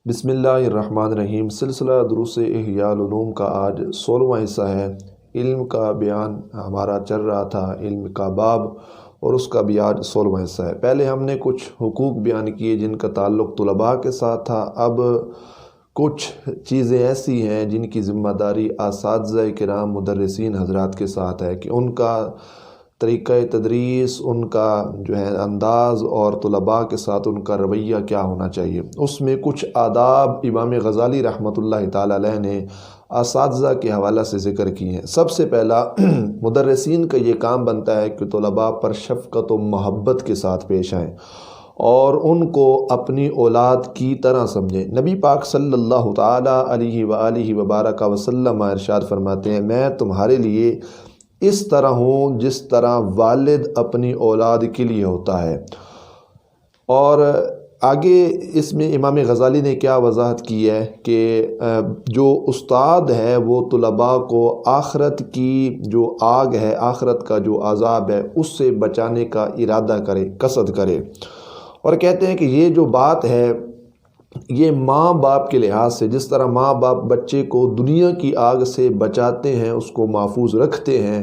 بسم اللہ الرحمن الرحیم۔ سلسلہ دروس احیاء-ال-علوم کا آج 16واں حصہ ہے۔ علم کا بیان ہمارا چل رہا تھا، علم کا باب، اور اس کا بھی آج 16واں حصہ ہے۔ پہلے ہم نے کچھ حقوق بیان کیے جن کا تعلق طلباء کے ساتھ تھا۔ اب کچھ چیزیں ایسی ہیں جن کی ذمہ داری اساتذہ کرام مدرسین حضرات کے ساتھ ہے کہ ان کا طریقہ تدریس، ان کا انداز اور طلباء کے ساتھ ان کا رویہ کیا ہونا چاہیے۔ اس میں کچھ آداب امام غزالی رحمۃ اللہ تعالی علیہ نے اساتذہ کے حوالہ سے ذکر کی ہیں۔ سب سے پہلا مدرسین کا یہ کام بنتا ہے کہ طلباء پر شفقت و محبت کے ساتھ پیش آئیں اور ان کو اپنی اولاد کی طرح سمجھیں۔ نبی پاک صلی اللہ تعالی علیہ وآلہ وبارک وسلم ارشاد فرماتے ہیں، میں تمہارے لیے اس طرح ہوں جس طرح والد اپنی اولاد کے لیے ہوتا ہے۔ اور آگے اس میں امام غزالی نے کیا وضاحت کی ہے کہ جو استاد ہے وہ طلباء کو آخرت کی جو آگ ہے، آخرت کا جو عذاب ہے، اس سے بچانے کا ارادہ کرے، قصد کرے۔ اور کہتے ہیں کہ یہ جو بات ہے یہ ماں باپ کے لحاظ سے، جس طرح ماں باپ بچے کو دنیا کی آگ سے بچاتے ہیں، اس کو محفوظ رکھتے ہیں،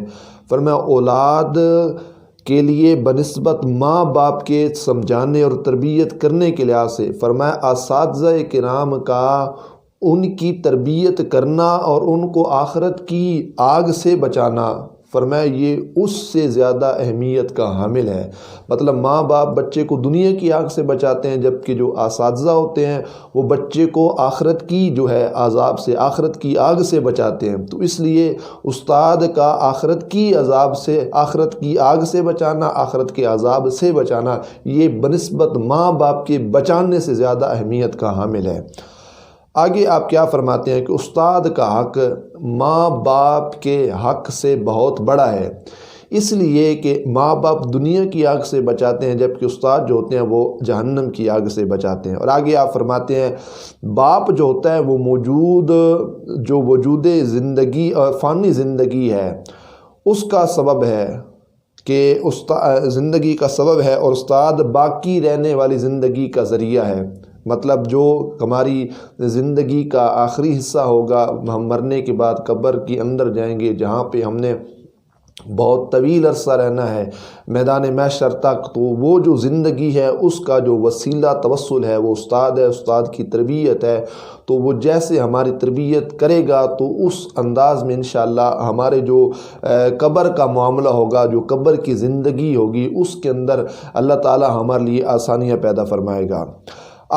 فرمایا اولاد کے لیے بنسبت ماں باپ کے سمجھانے اور تربیت کرنے کے لحاظ سے، فرمایا اساتذہ کرام کا ان کی تربیت کرنا اور ان کو آخرت کی آگ سے بچانا، فرمایا یہ اس سے زیادہ اہمیت کا حامل ہے۔ مطلب ماں باپ بچے کو دنیا کی آگ سے بچاتے ہیں، جبکہ جو اساتذہ ہوتے ہیں وہ بچے کو آخرت کی عذاب سے، آخرت کی آگ سے بچاتے ہیں۔ تو اس لیے استاد کا آخرت کی عذاب سے، آخرت کی آگ سے بچانا، آخرت کے عذاب سے بچانا، یہ بنسبت ماں باپ کے بچانے سے زیادہ اہمیت کا حامل ہے۔ آگے آپ کیا فرماتے ہیں کہ استاد کا حق ماں باپ کے حق سے بہت بڑا ہے، اس لیے کہ ماں باپ دنیا کی آگ سے بچاتے ہیں جبکہ استاد جو ہوتے ہیں وہ جہنم کی آگ سے بچاتے ہیں۔ اور آگے آپ فرماتے ہیں باپ جو ہوتا ہے وہ وجود زندگی اور فانی زندگی ہے، اس کا سبب ہے کہ زندگی کا سبب ہے، اور استاد باقی رہنے والی زندگی کا ذریعہ ہے۔ مطلب جو ہماری زندگی کا آخری حصہ ہوگا، ہم مرنے کے بعد قبر کے اندر جائیں گے جہاں پہ ہم نے بہت طویل عرصہ رہنا ہے، میدان محشر تک، تو وہ جو زندگی ہے اس کا جو وسیلہ توسل ہے وہ استاد ہے، استاد کی تربیت ہے۔ تو وہ جیسے ہماری تربیت کرے گا تو اس انداز میں انشاءاللہ ہمارے جو قبر کا معاملہ ہوگا، جو قبر کی زندگی ہوگی، اس کے اندر اللہ تعالی ہمارے لیے آسانیاں پیدا فرمائے گا۔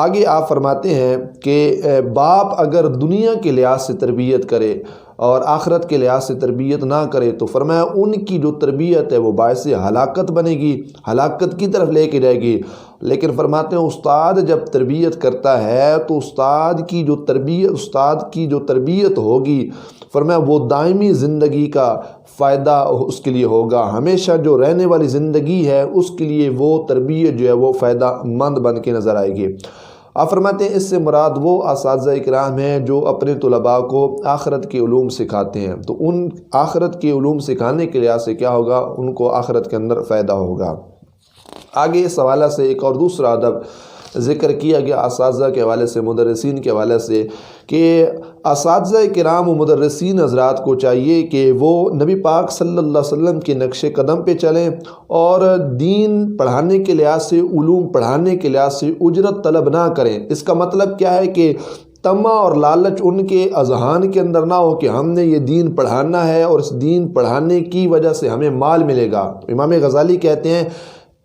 آگے آپ فرماتے ہیں کہ باپ اگر دنیا کے لحاظ سے تربیت کرے اور آخرت کے لحاظ سے تربیت نہ کرے تو فرمایا ان کی جو تربیت ہے وہ باعث ہلاکت بنے گی، ہلاکت کی طرف لے کے جائے گی۔ لیکن فرماتے ہیں استاد جب تربیت کرتا ہے تو استاد کی جو تربیت ہوگی، فرمایا وہ دائمی زندگی کا فائدہ اس کے لیے ہوگا، ہمیشہ جو رہنے والی زندگی ہے اس کے لیے وہ تربیت جو ہے وہ فائدہ مند بن کے نظر آئے گی۔ آپ فرماتے ہیں اس سے مراد وہ اساتذہ کرام ہیں جو اپنے طلباء کو آخرت کے علوم سکھاتے ہیں، تو ان آخرت کے علوم سکھانے کے لحاظ سے کیا ہوگا، ان کو آخرت کے اندر فائدہ ہوگا۔ آگے اس حوالہ سے ایک اور دوسرا ادب ذکر کیا گیا اساتذہ کے حوالے سے، مدرسین کے حوالے سے، کہ اساتذہ کرام و مدرسین حضرات کو چاہیے کہ وہ نبی پاک صلی اللہ علیہ وسلم کے نقش قدم پہ چلیں اور دین پڑھانے کے لحاظ سے، علوم پڑھانے کے لحاظ سے اجرت طلب نہ کریں۔ اس کا مطلب کیا ہے کہ طمع اور لالچ ان کے اذہان کے اندر نہ ہو کہ ہم نے یہ دین پڑھانا ہے اور اس دین پڑھانے کی وجہ سے ہمیں مال ملے گا۔ امام غزالی کہتے ہیں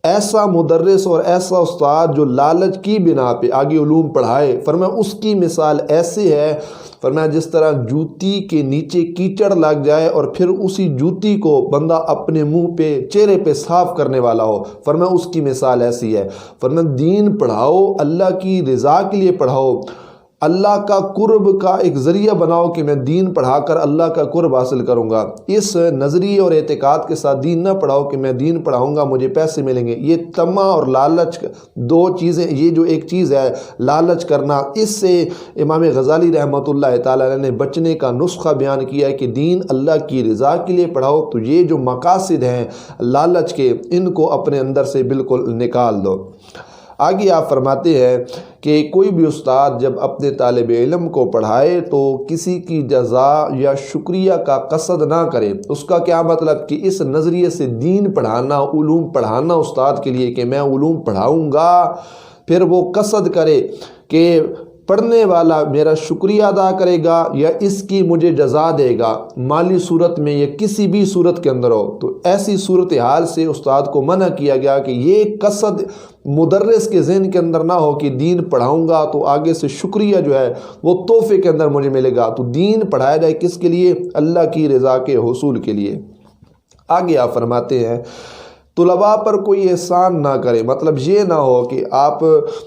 ایسا مدرس اور ایسا استاد جو لالچ کی بنا پہ آگے علوم پڑھائے، فرمایا اس کی مثال ایسی ہے، فرمایا جس طرح جوتی کے نیچے کیچڑ لگ جائے اور پھر اسی جوتی کو بندہ اپنے منہ پہ، چہرے پہ صاف کرنے والا ہو، فرمایا اس کی مثال ایسی ہے۔ فرمایا دین پڑھاؤ، اللہ کی رضا کے لیے پڑھاؤ، اللہ کا قرب کا ایک ذریعہ بناؤ کہ میں دین پڑھا کر اللہ کا قرب حاصل کروں گا۔ اس نظریے اور اعتقاد کے ساتھ دین نہ پڑھاؤ کہ میں دین پڑھاؤں گا مجھے پیسے ملیں گے۔ یہ طمع اور لالچ دو چیزیں، یہ جو ایک چیز ہے لالچ کرنا، اس سے امام غزالی رحمۃ اللہ تعالی علیہ نے بچنے کا نسخہ بیان کیا ہے کہ دین اللہ کی رضا کے لیے پڑھاؤ۔ تو یہ جو مقاصد ہیں لالچ کے، ان کو اپنے اندر سے بالکل نکال دو۔ آگے آپ فرماتے ہیں کہ کوئی بھی استاد جب اپنے طالب علم کو پڑھائے تو کسی کی جزا یا شکریہ کا قصد نہ کرے۔ اس کا کیا مطلب کہ اس نظریے سے دین پڑھانا، علوم پڑھانا استاد کے لیے کہ میں علوم پڑھاؤں گا، پھر وہ قصد کرے کہ پڑھنے والا میرا شکریہ ادا کرے گا یا اس کی مجھے جزا دے گا، مالی صورت میں یا کسی بھی صورت کے اندر ہو، تو ایسی صورتحال سے استاد کو منع کیا گیا کہ یہ قصد مدرس کے ذہن کے اندر نہ ہو کہ دین پڑھاؤں گا تو آگے سے شکریہ جو ہے وہ تحفے کے اندر مجھے ملے گا۔ تو دین پڑھایا جائے کس کے لیے؟ اللہ کی رضا کے حصول کے لیے۔ آگے آپ فرماتے ہیں طلباء پر کوئی احسان نہ کرے، مطلب یہ نہ ہو کہ آپ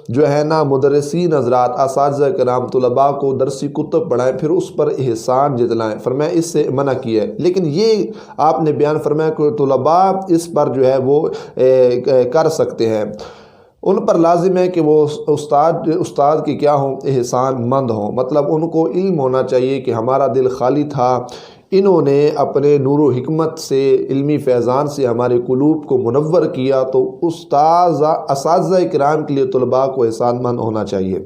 جو ہے نا مدرسین حضرات، اساتذہ کرام طلباء کو درسی کتب پڑھائیں پھر اس پر احسان جتلائیں، فرمایا اس سے منع کیا ہے۔ لیکن یہ آپ نے بیان فرمایا کہ طلباء اس پر جو ہے وہ کر سکتے ہیں، ان پر لازم ہے کہ وہ استاد کے کیا ہوں؟ احسان مند ہوں، مطلب ان کو علم ہونا چاہیے کہ ہمارا دل خالی تھا، انہوں نے اپنے نور و حکمت سے، علمی فیضان سے ہمارے قلوب کو منور کیا، تو اساتذہ کرام کے لیے طلباء کو احسان مند ہونا چاہیے۔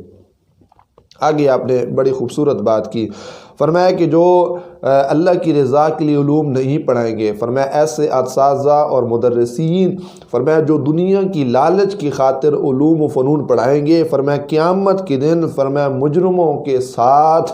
آگے آپ نے بڑی خوبصورت بات کی، فرمایا کہ جو اللہ کی رضا کے لیے علوم نہیں پڑھائیں گے، فرمایا ایسے اساتذہ اور مدرسین، فرمایا جو دنیا کی لالچ کی خاطر علوم و فنون پڑھائیں گے، فرمایا قیامت کے دن فرمایا مجرموں کے ساتھ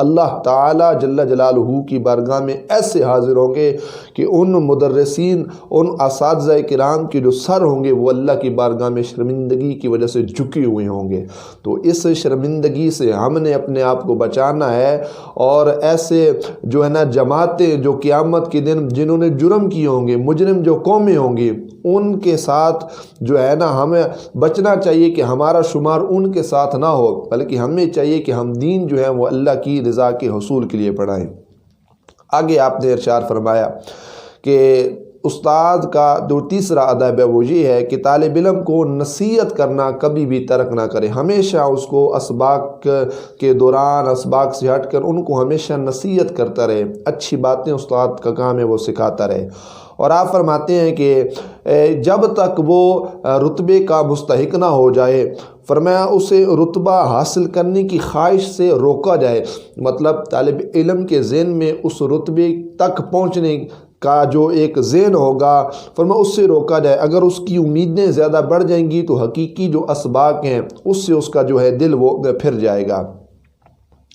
اللہ تعالیٰ جل جلالہ کی بارگاہ میں ایسے حاضر ہوں گے کہ ان مدرسین، ان اساتذہ کرام کے جو سر ہوں گے وہ اللہ کی بارگاہ میں شرمندگی کی وجہ سے جھکے ہوئے ہوں گے۔ تو اس شرمندگی سے ہم نے اپنے آپ کو بچانا ہے، اور ایسے جو ہے نا جماعتیں جو قیامت کے دن جنہوں نے جرم کیے ہوں گے، مجرم جو قومیں ہوں گی، ان کے ساتھ جو ہے نا ہمیں بچنا چاہیے کہ ہمارا شمار ان کے ساتھ نہ ہو، بلکہ ہمیں چاہیے کہ ہم دین جو ہے وہ اللہ کی رضا کے حصول کے لیے پڑھائیں۔ آگے آپ نے ارشاد فرمایا کہ استاد کا جو تیسرا ادب ہے وہ یہ ہے کہ طالب علم کو نصیحت کرنا کبھی بھی ترک نہ کرے، ہمیشہ اس کو اسباق کے دوران اسباق سے ہٹ کر ان کو ہمیشہ نصیحت کرتا رہے، اچھی باتیں استاد کا کام ہے وہ سکھاتا رہے۔ اور آپ فرماتے ہیں کہ جب تک وہ رتبے کا مستحق نہ ہو جائے، فرمایا اسے رتبہ حاصل کرنے کی خواہش سے روکا جائے، مطلب طالب علم کے ذہن میں اس رتبے تک پہنچنے کا جو ایک ذہن ہوگا، فرمایا اس سے روکا جائے۔ اگر اس کی امیدیں زیادہ بڑھ جائیں گی تو حقیقی جو اسباق ہیں اس سے اس کا جو ہے دل وہ پھر جائے گا۔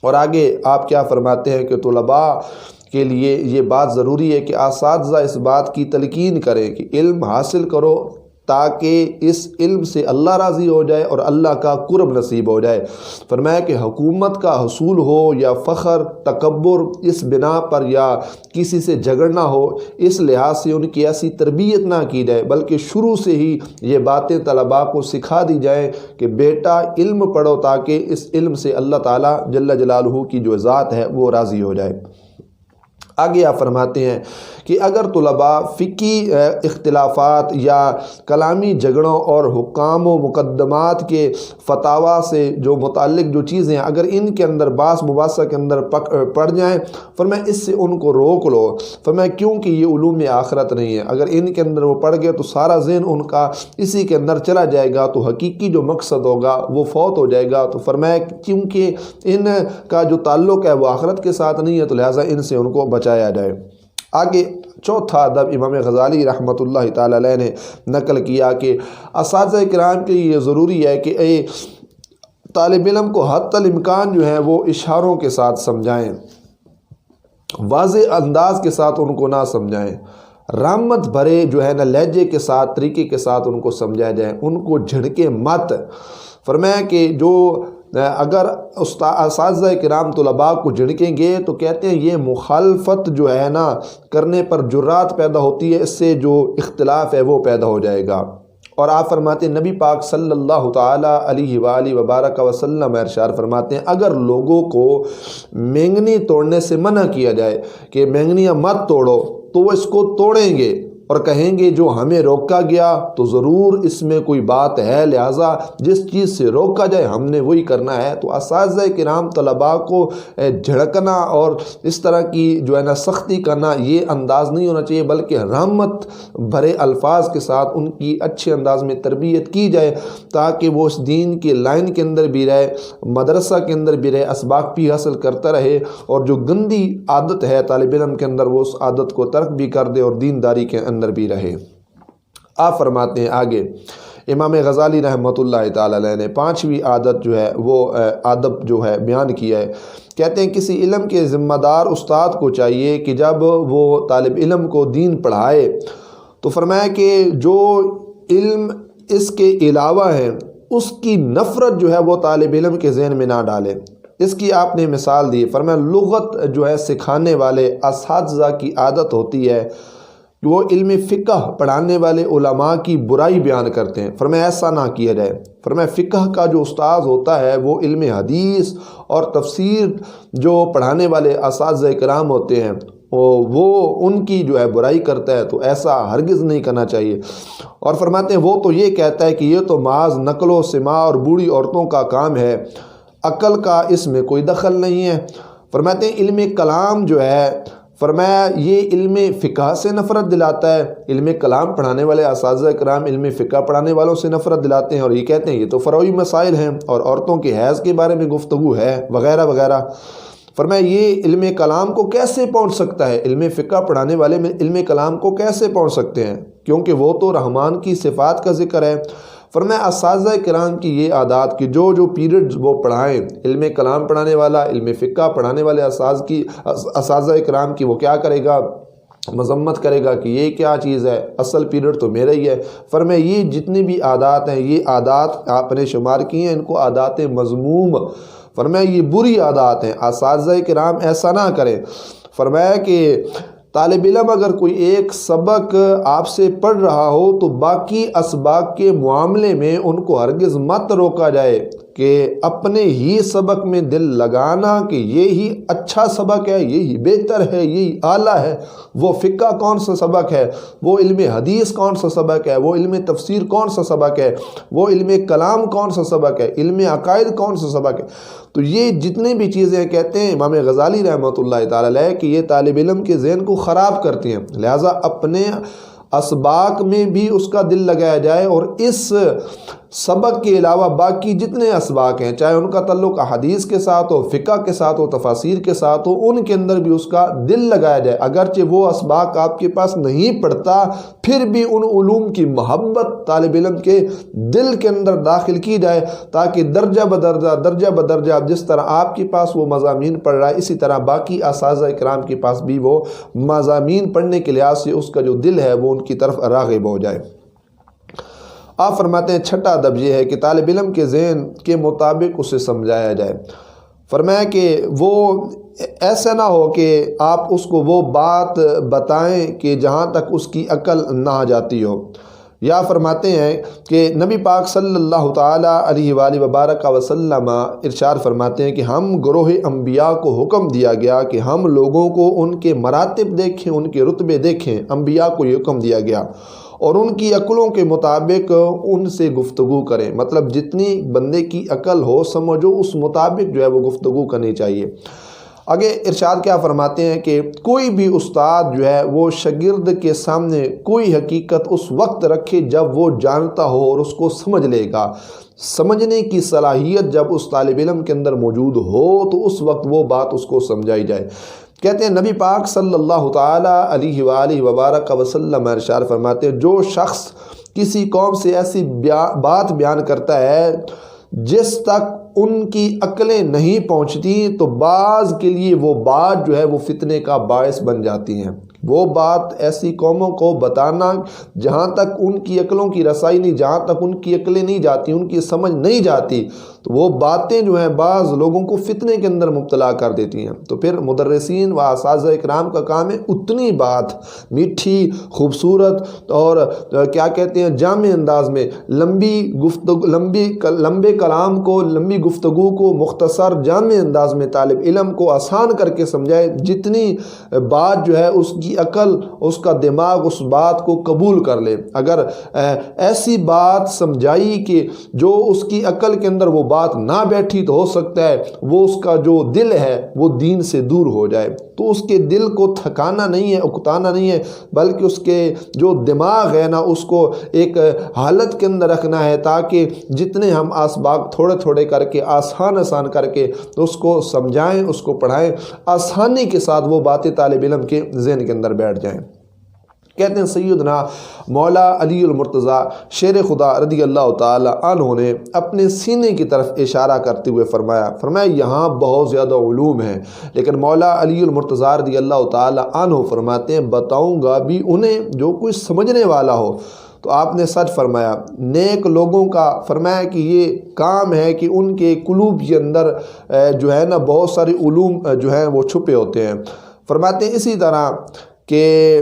اور آگے آپ کیا فرماتے ہیں کہ طلباء کے لیے یہ بات ضروری ہے کہ اساتذہ اس بات کی تلقین کریں کہ علم حاصل کرو تاکہ اس علم سے اللہ راضی ہو جائے اور اللہ کا قرب نصیب ہو جائے۔ فرمایا کہ حکومت کا حصول ہو یا فخر، تکبر، اس بنا پر یا کسی سے جھگڑنا ہو، اس لحاظ سے ان کی ایسی تربیت نہ کی جائے، بلکہ شروع سے ہی یہ باتیں طلباء کو سکھا دی جائیں کہ بیٹا علم پڑھو تاکہ اس علم سے اللہ تعالیٰ جل جلالہ کی جو ذات ہے وہ راضی ہو جائے۔ آگے آپ فرماتے ہیں کہ اگر طلباء فقہی اختلافات یا کلامی جھگڑوں اور حکام و مقدمات کے فتاویٰ سے جو متعلق جو چیزیں ہیں، اگر ان کے اندر باس مباحثہ کے اندر پڑ جائیں، فرمایا اس سے ان کو روک لو، فرمایا کیونکہ یہ علوم آخرت نہیں ہے، اگر ان کے اندر وہ پڑ گئے تو سارا ذہن ان کا اسی کے اندر چلا جائے گا، تو حقیقی جو مقصد ہوگا وہ فوت ہو جائے گا۔ تو فرمایا کیونکہ ان کا جو تعلق ہے وہ آخرت کے ساتھ نہیں ہے، تو لہٰذا ان سے ان کو بچایا جائے۔ آگے چوتھا ادب امام غزالی رحمۃ اللہ تعالی علیہ نے نقل کیا کہ اساتذہ کرام کے لیے یہ ضروری ہے کہ طالب علم کو حتی الامکان جو ہے وہ اشاروں کے ساتھ سمجھائیں، واضح انداز کے ساتھ ان کو نہ سمجھائیں، رحمت بھرے جو ہے نا لہجے کے ساتھ، طریقے کے ساتھ ان کو سمجھایا جائے، ان کو جھڑکے مت۔ فرمایا کہ جو اگر اساتذہ کرام طلباء کو جھڑکیں گے تو کہتے ہیں یہ مخالفت جو ہے نا کرنے پر جرات پیدا ہوتی ہے، اس سے جو اختلاف ہے وہ پیدا ہو جائے گا۔ اور آپ فرماتے ہیں نبی پاک صلی اللہ تعالی علیہ وآلہ وبارک وسلم ارشاد فرماتے ہیں اگر لوگوں کو مینگنی توڑنے سے منع کیا جائے کہ مینگنیاں مت توڑو، تو وہ اس کو توڑیں گے، اور کہیں گے جو ہمیں روکا گیا تو ضرور اس میں کوئی بات ہے، لہٰذا جس چیز سے روکا جائے ہم نے وہی کرنا ہے۔ تو اساتذہ کرام طلباء کو جھڑکنا اور اس طرح کی جو ہے نا سختی کرنا، یہ انداز نہیں ہونا چاہیے، بلکہ رحمت بھرے الفاظ کے ساتھ ان کی اچھے انداز میں تربیت کی جائے تاکہ وہ اس دین کے لائن کے اندر بھی رہے، مدرسہ کے اندر بھی رہے، اسباق بھی حاصل کرتا رہے، اور جو گندی عادت ہے طالب علم کے اندر وہ اس عادت کو ترک بھی کر دے اور دینداری کے اندر بھی رہے۔ آپ فرماتے ہیں آگے امام غزالی رحمۃ اللہ تعالی علیہ نے 5ویں عادت جو ہے وہ آدب جو ہے بیان کیا ہے۔ کہتے ہیں کسی علم کے ذمہ دار استاد کو چاہیے کہ جب وہ طالب علم کو دین پڑھائے تو فرمایا کہ جو علم اس کے علاوہ ہے اس کی نفرت جو ہے وہ طالب علم کے ذہن میں نہ ڈالے۔ اس کی آپ نے مثال دی، فرمایا لغت جو ہے سکھانے والے اساتذہ کی عادت ہوتی ہے کہ وہ علم فقہ پڑھانے والے علماء کی برائی بیان کرتے ہیں، فرمایا ایسا نہ کیا جائے۔ فرمایا فقہ کا جو استاذ ہوتا ہے وہ علم حدیث اور تفسیر جو پڑھانے والے اساتذہ کرام ہوتے ہیں وہ ان کی جو ہے برائی کرتا ہے، تو ایسا ہرگز نہیں کرنا چاہیے۔ اور فرماتے ہیں وہ تو یہ کہتا ہے کہ یہ تو محض نقل و سماع اور بوڑھی عورتوں کا کام ہے، عقل کا اس میں کوئی دخل نہیں ہے۔ فرماتے ہیں علم کلام جو ہے، فرمایا یہ علم فقہ سے نفرت دلاتا ہے، علم کلام پڑھانے والے اساتذہ کرام علم فقہ پڑھانے والوں سے نفرت دلاتے ہیں اور یہ کہتے ہیں یہ تو فروعی مسائل ہیں اور عورتوں کے حیض کے بارے میں گفتگو ہے وغیرہ وغیرہ۔ فرمایا یہ علم کلام کو کیسے پہنچ سکتا ہے، علم فقہ پڑھانے والے میں علم کلام کو کیسے پہنچ سکتے ہیں، کیونکہ وہ تو رحمان کی صفات کا ذکر ہے۔ فرمایا اساتذہ کرام کی یہ عادات کہ جو پیریڈز وہ پڑھائیں، علم کلام پڑھانے والا، علم فقہ پڑھانے والے اساتذہ کرام کی وہ کیا کرے گا، مذمت کرے گا کہ یہ کیا چیز ہے، اصل پیریڈ تو میرا ہی ہے۔ فرمایا یہ جتنی بھی عادات ہیں، یہ عادات آپ نے شمار کی ہیں، ان کو عادات مذموم، فرمایا یہ بری عادات ہیں، اساتذہ کرام ایسا نہ کریں۔ فرمایا کہ طالب علم اگر کوئی ایک سبق آپ سے پڑھ رہا ہو تو باقی اسباق کے معاملے میں ان کو ہرگز مت روکا جائے کہ اپنے ہی سبق میں دل لگانا کہ یہی اچھا سبق ہے، یہی بہتر ہے، یہی اعلیٰ ہے۔ وہ فقہ کون سا سبق ہے، وہ علم حدیث کون سا سبق ہے، وہ علم تفسیر کون سا سبق ہے، وہ علم کلام کون سا سبق ہے، علم عقائد کون سا سبق ہے۔ تو یہ جتنی بھی چیزیں کہتے ہیں امام غزالی رحمۃ اللہ تعالی علیہ کہ یہ طالب علم کے ذہن کو خراب کرتی ہیں، لہٰذا اپنے اسباق میں بھی اس کا دل لگایا جائے اور اس سبق کے علاوہ باقی جتنے اسباق ہیں چاہے ان کا تعلق حدیث کے ساتھ ہو، فقہ کے ساتھ ہو، تفاسیر کے ساتھ ہو، ان کے اندر بھی اس کا دل لگایا جائے۔ اگرچہ وہ اسباق آپ کے پاس نہیں پڑھتا پھر بھی ان علوم کی محبت طالب علم کے دل کے اندر داخل کی جائے تاکہ درجہ بدرجہ جس طرح آپ کے پاس وہ مضامین پڑھ رہا ہے اسی طرح باقی اساتذہ کرام کے پاس بھی وہ مضامین پڑھنے کے لحاظ سے اس کا جو دل ہے وہ ان کی طرف راغب ہو جائے۔ آپ فرماتے ہیں چھٹا ادب یہ ہے کہ طالب علم کے ذہن کے مطابق اسے سمجھایا جائے۔ فرمایا کہ وہ ایسا نہ ہو کہ آپ اس کو وہ بات بتائیں کہ جہاں تک اس کی عقل نہ آ جاتی ہو۔ یا فرماتے ہیں کہ نبی پاک صلی اللہ تعالی علیہ وآلہ وبارک وسلم ارشاد فرماتے ہیں کہ ہم گروہ انبیاء کو حکم دیا گیا کہ ہم لوگوں کو ان کے مراتب دیکھیں، ان کے رتبے دیکھیں۔ انبیاء کو یہ حکم دیا گیا اور ان کی عقلوں کے مطابق ان سے گفتگو کریں، مطلب جتنی بندے کی عقل ہو سمجھو اس مطابق جو ہے وہ گفتگو کرنی چاہیے۔ آگے ارشاد کیا فرماتے ہیں کہ کوئی بھی استاد جو ہے وہ شاگرد کے سامنے کوئی حقیقت اس وقت رکھے جب وہ جانتا ہو اور اس کو سمجھ لے گا۔ سمجھنے کی صلاحیت جب اس طالب علم کے اندر موجود ہو تو اس وقت وہ بات اس کو سمجھائی جائے۔ کہتے ہیں نبی پاک صلی اللہ تعالی علیہ وآلہ وبارک وسلم ارشاد فرماتے ہیں جو شخص کسی قوم سے ایسی بات بیان کرتا ہے جس تک ان کی عقلیں نہیں پہنچتی تو بعض کے لیے وہ بات جو ہے وہ فتنے کا باعث بن جاتی ہیں۔ وہ بات ایسی قوموں کو بتانا جہاں تک ان کی عقلوں کی رسائی نہیں، جہاں تک ان کی عقلیں نہیں جاتی، ان کی سمجھ نہیں جاتی، تو وہ باتیں جو ہیں بعض لوگوں کو فتنے کے اندر مبتلا کر دیتی ہیں۔ تو پھر مدرسین و اساتذہ کرام کا کام ہے اتنی بات میٹھی، خوبصورت اور کیا کہتے ہیں جامع انداز میں لمبے کلام کو، لمبی گفتگو کو مختصر جامع انداز میں طالب علم کو آسان کر کے سمجھائے، جتنی بات جو ہے اس کی عقل، اس کا دماغ اس بات کو قبول کر لے۔ اگر ایسی بات سمجھائی کہ جو اس کی عقل کے اندر وہ بات نہ بیٹھی تو ہو سکتا ہے وہ اس کا جو دل ہے وہ دین سے دور ہو جائے، تو اس کے دل کو تھکانا نہیں ہے، اکتانا نہیں ہے، بلکہ اس کے جو دماغ ہے نا اس کو ایک حالت کے اندر رکھنا ہے تاکہ جتنے ہم اسباق تھوڑے تھوڑے کر کے آسان کر کے اس کو سمجھائیں، اس کو پڑھائیں، آسانی کے ساتھ وہ باتیں طالب علم کے ذہن کے اندر بیٹھ جائیں۔ کہتے ہیں سیدنا مولا علی المرتضیٰ شیر خدا رضی اللہ تعالی عنہ نے اپنے سینے کی طرف اشارہ کرتے ہوئے فرمایا یہاں بہت زیادہ علوم ہیں، لیکن مولا علی المرتضیٰ رضی اللہ تعالی عنہ فرماتے ہیں بتاؤں گا بھی انہیں جو کچھ سمجھنے والا ہو۔ تو آپ نے سچ فرمایا، نیک لوگوں کا فرمایا کہ یہ کام ہے کہ ان کے قلوب کے اندر جو ہے نا بہت سارے علوم جو ہیں وہ چھپے ہوتے ہیں۔ فرماتے ہیں اسی طرح کہ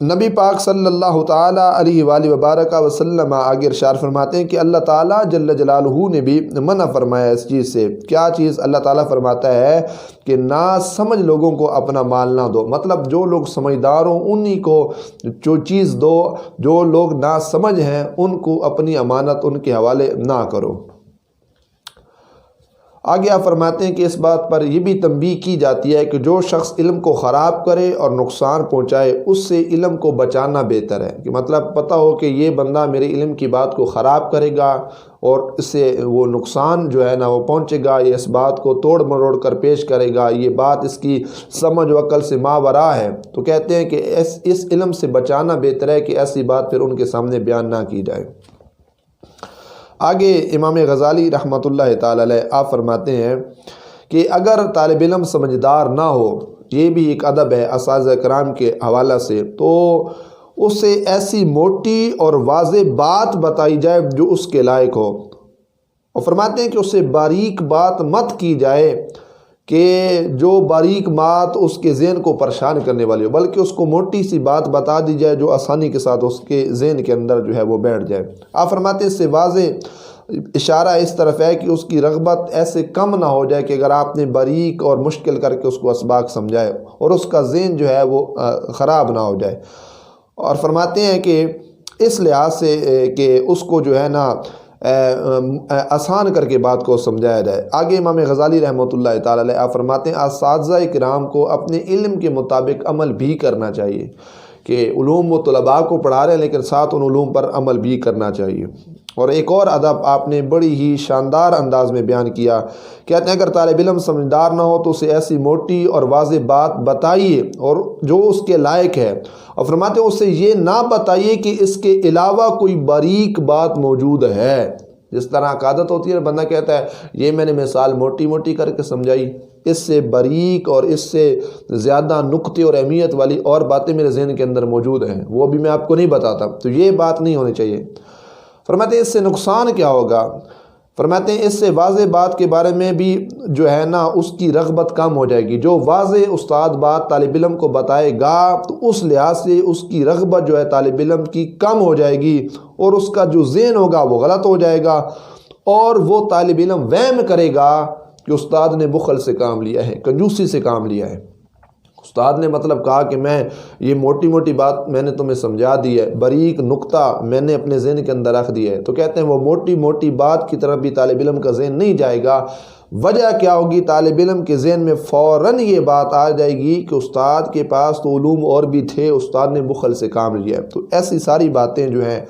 نبی پاک صلی اللہ تعالیٰ علیہ وآلہ وبارک وسلم آگے ارشاد فرماتے ہیں کہ اللہ تعالیٰ جل جلالہ نے بھی منع فرمایا اس چیز سے۔ کیا چیز؟ اللہ تعالیٰ فرماتا ہے کہ نا سمجھ لوگوں کو اپنا مال نہ دو، مطلب جو لوگ سمجھدار ہوں انہی کو جو چیز دو، جو لوگ نا سمجھ ہیں ان کو اپنی امانت ان کے حوالے نہ کرو۔ آگے آپ فرماتے ہیں کہ اس بات پر یہ بھی تنبیہ کی جاتی ہے کہ جو شخص علم کو خراب کرے اور نقصان پہنچائے اس سے علم کو بچانا بہتر ہے، کہ مطلب پتہ ہو کہ یہ بندہ میرے علم کی بات کو خراب کرے گا اور اس سے وہ نقصان جو ہے نا وہ پہنچے گا، یہ اس بات کو توڑ مروڑ کر پیش کرے گا، یہ بات اس کی سمجھ و عقل سے ماورا ہے، تو کہتے ہیں کہ اس علم سے بچانا بہتر ہے کہ ایسی بات پھر ان کے سامنے بیان نہ کی جائے۔ آگے امام غزالی رحمۃ اللہ تعالی علیہ آپ فرماتے ہیں کہ اگر طالب علم سمجھدار نہ ہو، یہ بھی ایک ادب ہے اساتذہ کرام کے حوالہ سے، تو اسے ایسی موٹی اور واضح بات بتائی جائے جو اس کے لائق ہو، اور فرماتے ہیں کہ اسے باریک بات مت کی جائے کہ جو باریک بات اس کے ذہن کو پریشان کرنے والی ہو، بلکہ اس کو موٹی سی بات بتا دی جائے جو آسانی کے ساتھ اس کے ذہن کے اندر جو ہے وہ بیٹھ جائے۔ آپ فرماتے ہیں اس سے واضح اشارہ اس طرف ہے کہ اس کی رغبت ایسے کم نہ ہو جائے کہ اگر آپ نے باریک اور مشکل کر کے اس کو اسباق سمجھائے اور اس کا ذہن جو ہے وہ خراب نہ ہو جائے، اور فرماتے ہیں کہ اس لحاظ سے کہ اس کو جو ہے نا آسان کر کے بات کو سمجھایا جائے۔ آگے امام غزالی رحمۃ اللہ تعالی علیہ آپ فرماتے ہیں اساتذہ کرام کو اپنے علم کے مطابق عمل بھی کرنا چاہیے، کہ علوم و طلباء کو پڑھا رہے ہیں لیکن ساتھ ان علوم پر عمل بھی کرنا چاہیے۔ اور ایک اور ادب آپ نے بڑی ہی شاندار انداز میں بیان کیا، کہتے ہیں اگر طالب علم سمجھدار نہ ہو تو اسے ایسی موٹی اور واضح بات بتائیے اور جو اس کے لائق ہے، اور فرماتے ہیں اسے یہ نہ بتائیے کہ اس کے علاوہ کوئی باریک بات موجود ہے۔ جس طرح عادت ہوتی ہے بندہ کہتا ہے یہ میں نے مثال موٹی موٹی کر کے سمجھائی، اس سے باریک اور اس سے زیادہ نقطے اور اہمیت والی اور باتیں میرے ذہن کے اندر موجود ہیں، وہ بھی میں آپ کو نہیں بتاتا، تو یہ بات نہیں ہونی چاہیے۔ فرماتے ہیں اس سے نقصان کیا ہوگا؟ فرماتے ہیں اس سے واضح بات کے بارے میں بھی جو ہے نا اس کی رغبت کم ہو جائے گی۔ جو واضح استاد بات طالب علم کو بتائے گا تو اس لحاظ سے اس کی رغبت جو ہے طالب علم کی کم ہو جائے گی، اور اس کا جو ذہن ہوگا وہ غلط ہو جائے گا، اور وہ طالب علم وہم کرے گا کہ استاد نے بخل سے کام لیا ہے، کنجوسی سے کام لیا ہے۔ استاد نے مطلب کہا کہ میں یہ موٹی موٹی بات میں نے تمہیں سمجھا دی ہے، باریک نقطہ میں نے اپنے ذہن کے اندر رکھ دیا ہے، تو کہتے ہیں وہ موٹی موٹی بات کی طرف بھی طالب علم کا ذہن نہیں جائے گا۔ وجہ کیا ہوگی؟ طالب علم کے ذہن میں فوراً یہ بات آ جائے گی کہ استاد کے پاس تو علوم اور بھی تھے، استاد نے بخل سے کام لیا ہے۔ تو ایسی ساری باتیں جو ہیں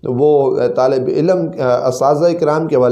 وہ طالب علم اساتذہ کرام کے حوالے